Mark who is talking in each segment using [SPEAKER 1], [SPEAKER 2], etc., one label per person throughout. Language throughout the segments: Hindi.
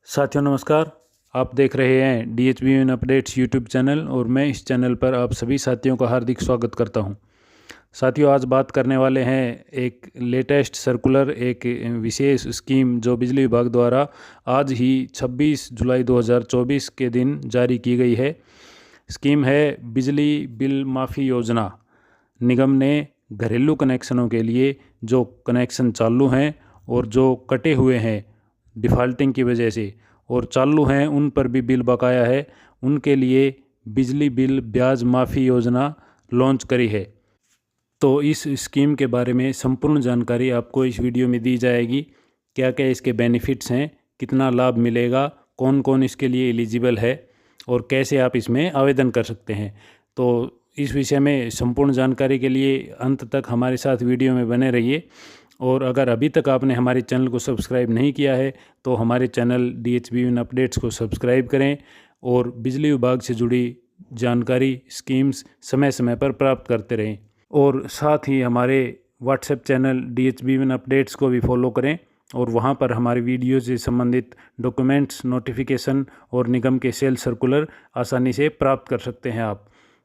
[SPEAKER 1] साथियों नमस्कार। आप देख रहे हैं DHBN अपडेट्स यूट्यूब चैनल और मैं इस चैनल पर आप सभी साथियों का हार्दिक स्वागत करता हूं। साथियों आज बात करने वाले हैं एक लेटेस्ट सर्कुलर, एक विशेष स्कीम जो बिजली विभाग द्वारा आज ही 26 जुलाई 2024 के दिन जारी की गई है। स्कीम है बिजली बिल माफ़ी योजना। निगम ने घरेलू कनेक्शनों के लिए जो कनेक्शन चालू हैं और जो कटे हुए हैं डिफ़ॉल्टिंग की वजह से और चालू हैं उन पर भी बिल बकाया है, उनके लिए बिजली बिल ब्याज माफ़ी योजना लॉन्च करी है। तो इस स्कीम के बारे में संपूर्ण जानकारी आपको इस वीडियो में दी जाएगी। क्या क्या इसके बेनिफिट्स हैं, कितना लाभ मिलेगा, कौन कौन इसके लिए एलिजिबल है और कैसे आप इसमें आवेदन कर सकते हैं। तो इस विषय में संपूर्ण जानकारी के लिए अंत तक हमारे साथ वीडियो में बने रहिए। और अगर अभी तक आपने हमारे चैनल को सब्सक्राइब नहीं किया है तो हमारे चैनल DHBN अपडेट्स को सब्सक्राइब करें और बिजली विभाग से जुड़ी जानकारी, स्कीम्स समय समय पर प्राप्त करते रहें। और साथ ही हमारे व्हाट्सएप चैनल DHBN अपडेट्स को भी फॉलो करें और वहां पर हमारी वीडियो से संबंधित डॉक्यूमेंट्स, नोटिफिकेशन और निगम के सेल सर्कुलर आसानी से प्राप्त कर सकते हैं आप।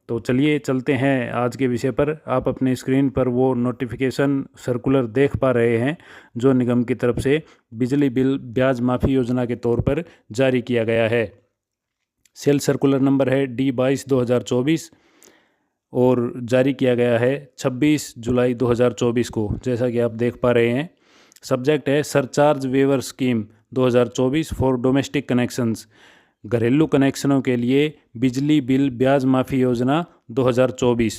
[SPEAKER 1] तो चलिए चलते हैं आज के विषय पर। आप अपने स्क्रीन पर वो नोटिफिकेशन सर्कुलर देख पा रहे हैं जो निगम की तरफ से बिजली बिल ब्याज माफ़ी योजना के तौर पर जारी किया गया है। सेल सर्कुलर नंबर है D22/2024 और जारी किया गया है 26 जुलाई 2024 को, जैसा कि आप देख पा रहे हैं। सब्जेक्ट है surcharge waiver scheme 2024 for domestic connections. घरेलू कनेक्शनों के लिए बिजली बिल ब्याज माफ़ी योजना 2024।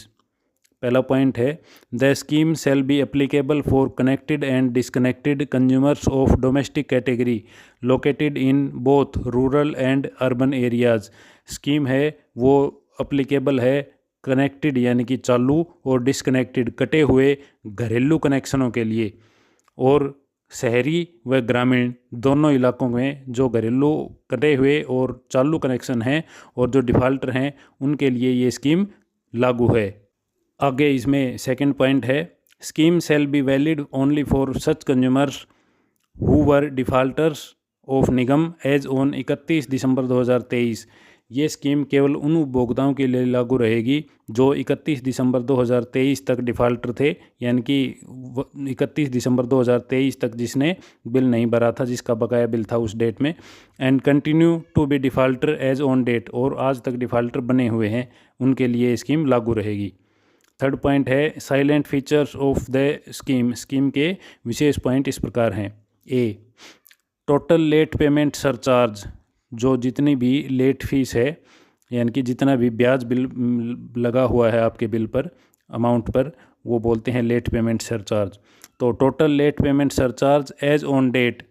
[SPEAKER 1] पहला पॉइंट है the scheme shall be applicable for connected and disconnected consumers of domestic category located in both rural and urban areas. Scheme है वो अप्लीकेबल है कनेक्टेड यानी कि चालू और डिसकनेक्टेड कटे हुए घरेलू कनेक्शनों के लिए और शहरी व ग्रामीण दोनों इलाकों में जो घरेलू कटे हुए और चालू कनेक्शन हैं और जो डिफ़ॉल्टर हैं उनके लिए ये स्कीम लागू है। आगे इसमें सेकंड पॉइंट है scheme shall be valid only for such consumers who were defaulters of Nigam as on 31 December 2023। ये स्कीम केवल उन उपभोक्ताओं के लिए लागू रहेगी जो 31 दिसंबर 2023 तक डिफ़ॉल्टर थे, यानी कि 31 दिसंबर 2023 तक जिसने बिल नहीं भरा था, जिसका बकाया बिल था उस डेट में, and continue to be defaulter as on date, और आज तक डिफ़ॉल्टर बने हुए हैं उनके लिए स्कीम लागू रहेगी। थर्ड पॉइंट है salient features of the scheme. Scheme के विशेष पॉइंट इस प्रकार हैं। ए, टोटल लेट पेमेंट सरचार्ज, जो जितनी भी लेट फीस है यानी कि जितना भी ब्याज बिल लगा हुआ है आपके बिल पर, अमाउंट पर, वो बोलते हैं लेट पेमेंट सरचार्ज। तो total late payment surcharge as on date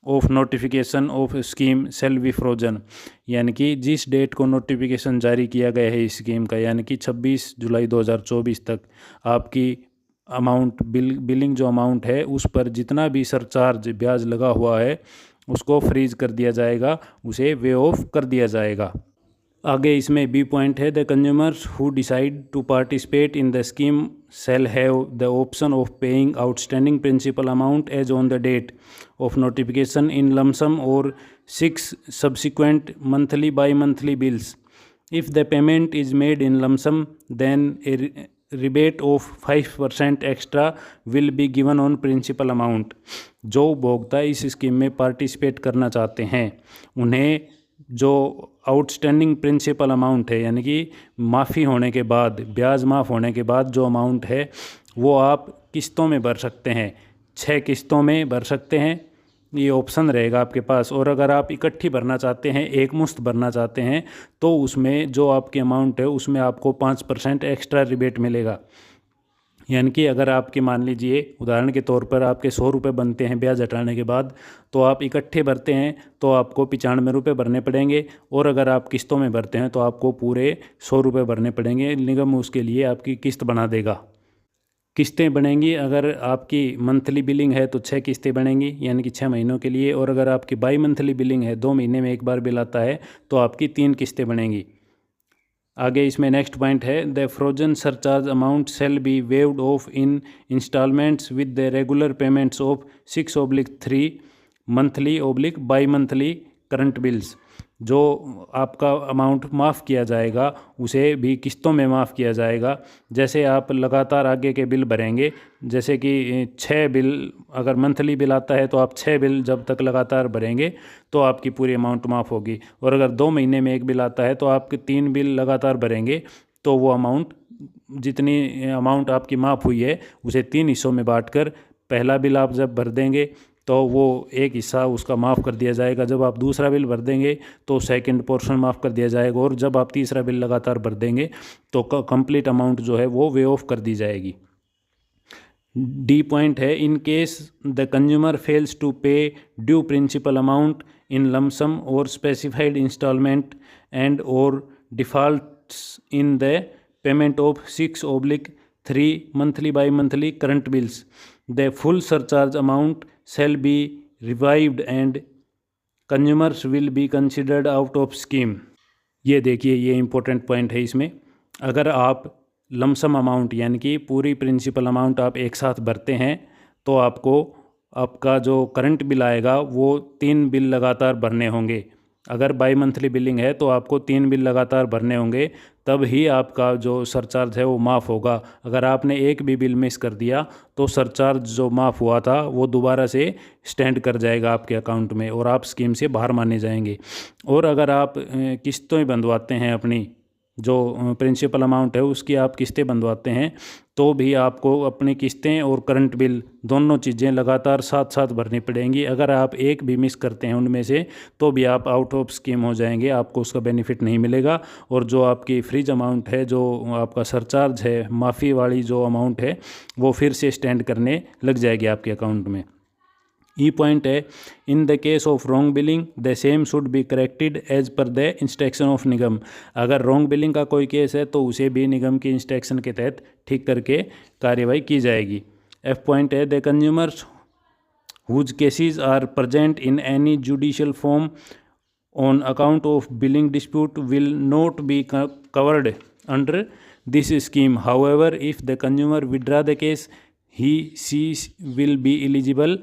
[SPEAKER 1] of notification of scheme shall be frozen, यानी कि जिस डेट को नोटिफिकेशन जारी किया गया है इस स्कीम का, यानी कि 26 जुलाई 2024 तक आपकी अमाउंट बिलिंग जो अमाउंट है उस पर जितना भी सरचार्ज ब्याज लगा हुआ है उसको फ्रीज कर दिया जाएगा, उसे वे ऑफ कर दिया जाएगा। आगे इसमें बी पॉइंट है the consumers who decide to participate in the scheme shall have the option of paying outstanding principal amount as on the date of notification in lump sum और 6 subsequent monthly bimonthly bills. If the payment is made in lump sum then a rebate of 5% extra will be given on principal amount. जो उपभोक्ता इस स्कीम में पार्टिसिपेट करना चाहते हैं उन्हें जो आउटस्टैंडिंग प्रिंसिपल अमाउंट है, यानी कि माफ़ी होने के बाद, ब्याज माफ़ होने के बाद जो अमाउंट है वो आप किस्तों में भर सकते हैं। 6 किस्तों में भर सकते हैं, ये ऑप्शन रहेगा आपके पास। और अगर आप इकट्ठी भरना चाहते हैं, एक मुश्त भरना चाहते हैं, तो उसमें जो आपकी अमाउंट है उसमें आपको 5% एक्स्ट्रा रिबेट मिलेगा। यानी कि अगर आपके, मान लीजिए उदाहरण के तौर पर, आपके 100 रुपये बनते हैं ब्याज हटाने के बाद, तो आप इकट्ठे भरते हैं तो आपको 95 रुपये भरने पड़ेंगे, और अगर आप किस्तों में भरते हैं तो आपको पूरे 100 रुपये भरने पड़ेंगे। निगम उसके लिए आपकी किस्त बना देगा। किस्तें बनेंगी, अगर आपकी मंथली बिलिंग है तो 6 किस्तें बनेंगी यानी कि 6 महीनों के लिए, और अगर आपकी बाई मंथली बिलिंग है, 2 महीने में एक बार बिल आता है, तो आपकी 3 किस्तें बनेंगी। आगे इसमें नेक्स्ट पॉइंट है the frozen surcharge amount shall be waived off in installments with the regular payments of 6/3 monthly bi monthly current bills, जो आपका अमाउंट माफ़ किया जाएगा उसे भी किस्तों में माफ़ किया जाएगा। जैसे आप लगातार आगे के बिल भरेंगे, जैसे कि 6 बिल अगर मंथली बिल आता है तो आप 6 बिल जब तक लगातार भरेंगे तो आपकी पूरी अमाउंट माफ़ होगी। और अगर 2 महीने में एक बिल आता है तो आपके 3 बिल लगातार भरेंगे तो वो अमाउंट, जितनी अमाउंट आपकी माफ़ हुई है उसे 3 हिस्सों में बांटकर पहला बिल आप जब भर देंगे तो वो एक हिस्सा उसका माफ़ कर दिया जाएगा। जब आप दूसरा बिल भर देंगे तो सेकंड पोर्शन माफ़ कर दिया जाएगा। और जब आप तीसरा बिल लगातार भर देंगे तो कंप्लीट अमाउंट जो है वो वे ऑफ कर दी जाएगी। डी पॉइंट है, in case the consumer fails to pay due principal amount in lump sum और स्पेसिफाइड इंस्टॉलमेंट एंड और defaults in the payment of 6/3 monthly by monthly current bills, the full surcharge amount shall be revived and consumers will be considered out of scheme। ये देखिए, ये इंपॉर्टेंट पॉइंट है इसमें। अगर आप लमसम अमाउंट यानी कि पूरी प्रिंसिपल अमाउंट आप एक साथ भरते हैं तो आपको आपका जो करंट बिल आएगा वो 3 बिल लगातार भरने होंगे। अगर बाई मंथली बिलिंग है तो आपको 3 बिल लगातार भरने होंगे, तब ही आपका जो सरचार्ज है वो माफ़ होगा। अगर आपने एक भी बिल मिस कर दिया तो सरचार्ज जो माफ़ हुआ था वो दोबारा से स्टैंड कर जाएगा आपके अकाउंट में और आप स्कीम से बाहर माने जाएंगे। और अगर आप किस्तों बंधवाते हैं, अपनी जो प्रिंसिपल अमाउंट है उसकी आप किस्तें बंधवाते हैं, तो भी आपको अपनी किस्तें और करंट बिल दोनों चीज़ें लगातार साथ साथ भरनी पड़ेंगी। अगर आप एक भी मिस करते हैं उनमें से तो भी आप आउट ऑफ स्कीम हो जाएंगे, आपको उसका बेनिफिट नहीं मिलेगा। और जो आपकी फ्रीज अमाउंट है, जो आपका सरचार्ज है, माफ़ी वाली जो अमाउंट है, वो फिर से स्टैंड करने लग जाएगी आपके अकाउंट में। ई पॉइंट है, in the case of wrong billing the same should be corrected as per the instruction of निगम। अगर रॉन्ग बिलिंग का कोई केस है तो उसे भी निगम की इंस्ट्रक्शन के तहत ठीक करके कार्यवाही की जाएगी। एफ पॉइंट है, the consumers whose cases are present in any judicial form on account of billing dispute will not be covered under this scheme. However if the consumer withdraw the case he will be eligible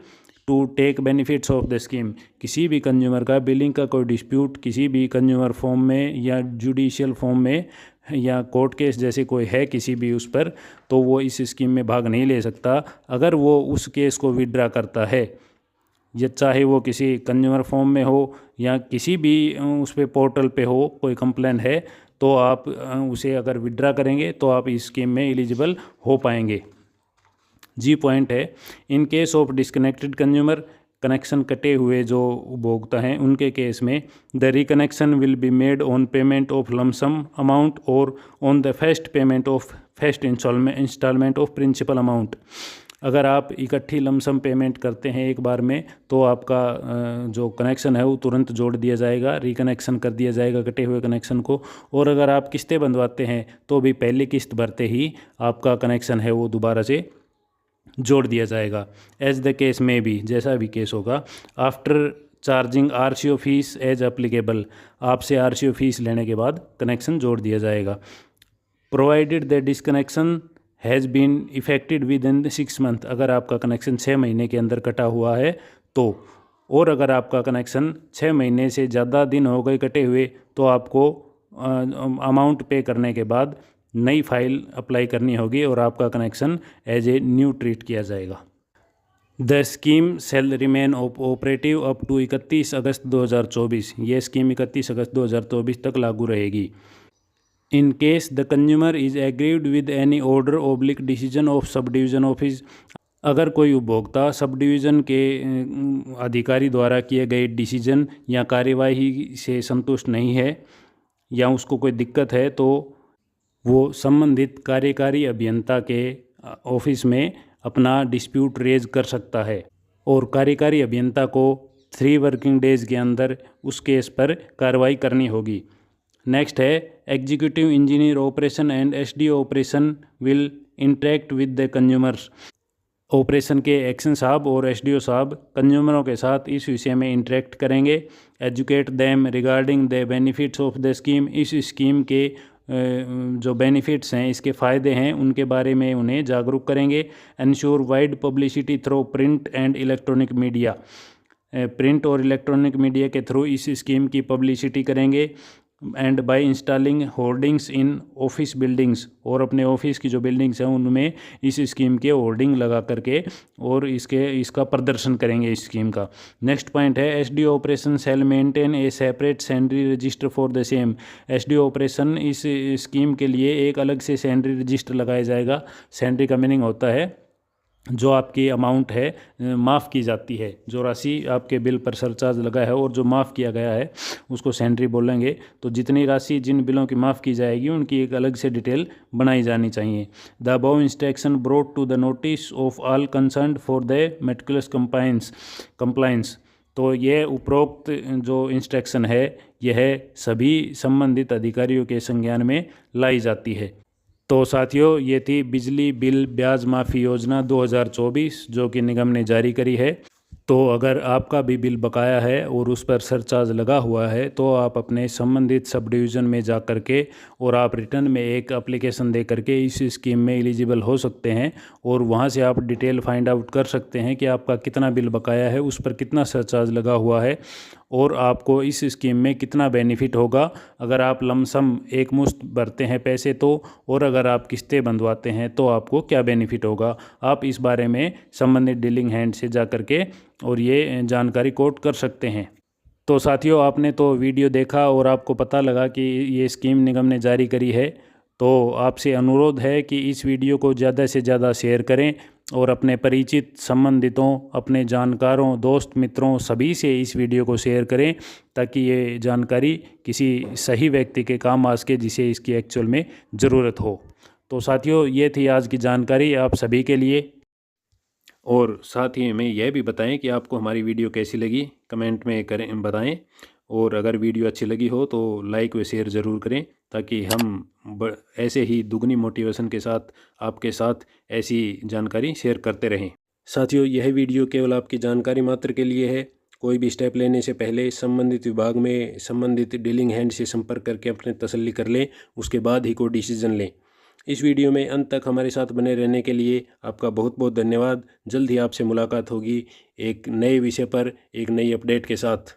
[SPEAKER 1] to take benefits of the scheme. किसी भी कंज्यूमर का बिलिंग का कोई डिस्प्यूट किसी भी कंज्यूमर फॉर्म में या जुडिशियल फॉर्म में या कोर्ट केस जैसे कोई है किसी भी उस पर, तो वो इस स्कीम में भाग नहीं ले सकता। अगर वो उस केस को विड्रा करता है, या चाहे वो किसी कंज्यूमर फॉर्म में हो या किसी भी उस पर पोर्टल पे हो, कोई कंप्लेन है, तो आप उसे अगर विड्रा करेंगे तो आप इस स्कीम में एलिजिबल हो पाएंगे। जी पॉइंट है, in case of disconnected consumer, connection कटे हुए जो उपभोक्ता हैं उनके केस में the reconnection will be made on payment of lump sum amount और on the first payment of first installment of principal amount. अगर आप इकट्ठी लमसम पेमेंट करते हैं एक बार में तो आपका जो कनेक्शन है वो तुरंत जोड़ दिया जाएगा, रिकनेक्शन कर दिया जाएगा कटे हुए कनेक्शन को। और अगर आप किस्तें बंधवाते हैं तो भी पहली किस्त भरते ही आपका कनेक्शन है वो दोबारा से जोड़ दिया जाएगा। एज द केस में भी, जैसा भी केस होगा, after charging RCO fees as applicable, आपसे RCO फीस लेने के बाद कनेक्शन जोड़ दिया जाएगा। Provided the disconnection has been effected within 6 month, अगर आपका कनेक्शन 6 महीने के अंदर कटा हुआ है तो। और अगर आपका कनेक्शन 6 महीने से ज़्यादा दिन हो गए कटे हुए तो आपको अमाउंट पे करने के बाद नई फाइल अप्लाई करनी होगी और आपका connection as a new treat किया जाएगा। The scheme shall remain operative up to 31 अगस्त 2024। ये स्कीम 31 अगस्त 2024 तक लागू रहेगी। In case the consumer is aggrieved with any order oblique decision of sub division office, अगर कोई उपभोक्ता सब डिवीज़न के अधिकारी द्वारा किए गए डिसीजन या कार्यवाही से संतुष्ट नहीं है या उसको कोई दिक्कत है, तो वो संबंधित कार्यकारी अभियंता के ऑफिस में अपना डिस्प्यूट रेज कर सकता है और कार्यकारी अभियंता को 3 वर्किंग डेज के अंदर उस केस पर कार्रवाई करनी होगी। नेक्स्ट है, executive engineer operation and SDO operation will interact with the consumers. Operation के एक्शन साहब और SDO साहब कंज्यूमरों के साथ इस विषय में इंटरेक्ट करेंगे। Educate them regarding the benefits of the scheme, इस स्कीम के जो बेनिफिट्स हैं, इसके फ़ायदे हैं, उनके बारे में उन्हें जागरूक करेंगे। Ensure wide publicity through print and electronic media, print और इलेक्ट्रॉनिक मीडिया के थ्रू इस स्कीम की पब्लिसिटी करेंगे and by installing hoardings in office buildings, और अपने ऑफिस की जो बिल्डिंग्स हैं उनमें इस स्कीम के होर्डिंग लगा करके और इसका प्रदर्शन करेंगे इस स्कीम का। नेक्स्ट पॉइंट है SDO operation shall maintain a separate salary register for the same. SDO operation इस स्कीम के लिए एक अलग से सैलरी रजिस्टर लगाया जाएगा। सैलरी का मीनिंग होता है जो आपकी अमाउंट है माफ़ की जाती है, जो राशि आपके बिल पर सरचार्ज लगा है और जो माफ़ किया गया है उसको सैलरी बोलेंगे। तो जितनी राशि जिन बिलों की माफ़ की जाएगी उनकी एक अलग से डिटेल बनाई जानी चाहिए। The above instruction brought to the notice of all concerned for the meticulous compliance. तो ये उपरोक्त जो इंस्ट्रक्शन है यह सभी संबंधित अधिकारियों के संज्ञान में लाई जाती है। तो साथियों, ये थी बिजली बिल ब्याज माफ़ी योजना 2024 जो कि निगम ने जारी करी है। तो अगर आपका भी बिल बकाया है और उस पर सरचार्ज लगा हुआ है तो आप अपने संबंधित सब डिवीज़न में जा कर के और आप रिटर्न में एक एप्लीकेशन दे करके इस स्कीम में एलिजिबल हो सकते हैं और वहां से आप डिटेल फाइंड आउट कर सकते हैं कि आपका कितना बिल बकाया है, उस पर कितना सरचार्ज लगा हुआ है और आपको इस स्कीम में कितना बेनिफिट होगा अगर आप लमसम एक मुश्त भरते हैं पैसे तो, और अगर आप किस्तें बंधवाते हैं तो आपको क्या बेनिफिट होगा। आप इस बारे में संबंधित डीलिंग हैंड से जा कर के और ये जानकारी कोट कर सकते हैं। तो साथियों, आपने तो वीडियो देखा और आपको पता लगा कि ये स्कीम निगम ने जारी करी है। तो आपसे अनुरोध है कि इस वीडियो को ज़्यादा से ज़्यादा शेयर करें और अपने परिचित, संबंधितों, अपने जानकारों, दोस्त मित्रों सभी से इस वीडियो को शेयर करें ताकि ये जानकारी किसी सही व्यक्ति के काम आ सके जिसे इसकी एक्चुअल में ज़रूरत हो। तो साथियों, ये थी आज की जानकारी आप सभी के लिए। और साथ ही हमें यह भी बताएं कि आपको हमारी वीडियो कैसी लगी, कमेंट में करें बताएं। और अगर वीडियो अच्छी लगी हो तो लाइक व शेयर ज़रूर करें ताकि हम ऐसे ही दुगनी मोटिवेशन के साथ आपके साथ ऐसी जानकारी शेयर करते रहें। साथियों, यह वीडियो केवल आपकी जानकारी मात्र के लिए है। कोई भी स्टेप लेने से पहले संबंधित विभाग में संबंधित डीलिंग हैंड से संपर्क करके अपने तसल्ली कर लें, उसके बाद ही कोई डिसीजन लें। इस वीडियो में अंत तक हमारे साथ बने रहने के लिए आपका बहुत बहुत धन्यवाद। जल्द ही आपसे मुलाकात होगी एक नए विषय पर, एक नई अपडेट के साथ।